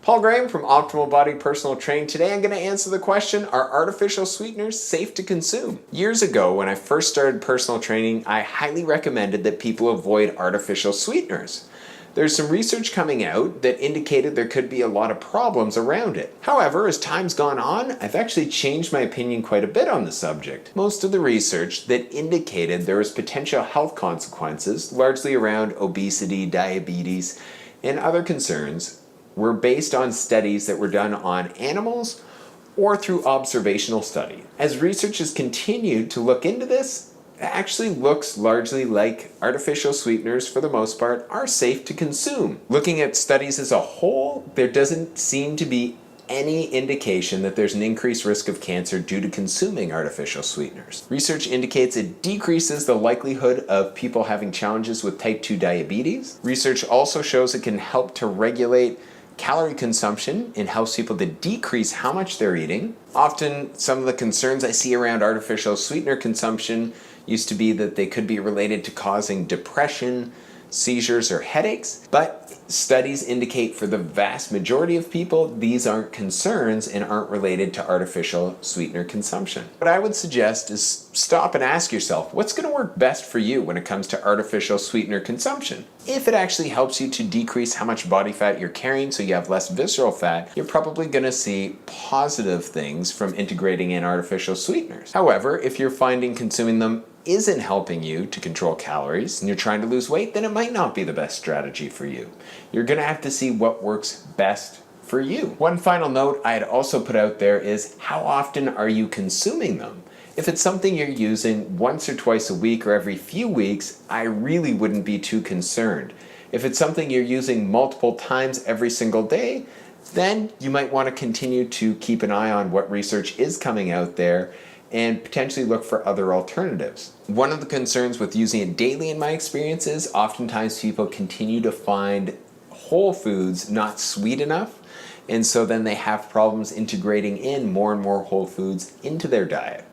Paul Graham from Optimal Body Personal Training. Today I'm going to answer the question, are artificial sweeteners safe to consume? Years ago when I first started personal training, I highly recommended that people avoid artificial sweeteners. There's some research coming out that indicated there could be a lot of problems around it. However, as time's gone on, I've actually changed my opinion quite a bit on the subject. Most of the research that indicated there was potential health consequences, largely around obesity, diabetes, and other concerns, were based on studies that were done on animals or through observational study. As research has continued to look into this, it actually looks largely like artificial sweeteners, for the most part, are safe to consume. Looking at studies as a whole, there doesn't seem to be any indication that there's an increased risk of cancer due to consuming artificial sweeteners. Research indicates it decreases the likelihood of people having challenges with type 2 diabetes. Research also shows it can help to regulate calorie consumption and helps people to decrease how much they're eating. Often, some of the concerns I see around artificial sweetener consumption used to be that they could be related to causing depression, seizures, or headaches, but studies indicate for the vast majority of people these aren't concerns and aren't related to artificial sweetener consumption. What I would suggest is stop and ask yourself, what's going to work best for you when it comes to artificial sweetener consumption? If it actually helps you to decrease how much body fat you're carrying so you have less visceral fat, you're probably going to see positive things from integrating in artificial sweeteners. However, if you're finding consuming them isn't helping you to control calories and you're trying to lose weight, then it might not be the best strategy for you. You're going to have to see what works best for you. One final note I had also put out there is, how often are you consuming them? If it's something you're using once or twice a week or every few weeks, I really wouldn't be too concerned. If it's something you're using multiple times every single day, then you might want to continue to keep an eye on what research is coming out there and potentially look for other alternatives. One of the concerns with using it daily in my experience is oftentimes people continue to find whole foods not sweet enough, and so then they have problems integrating in more and more whole foods into their diet.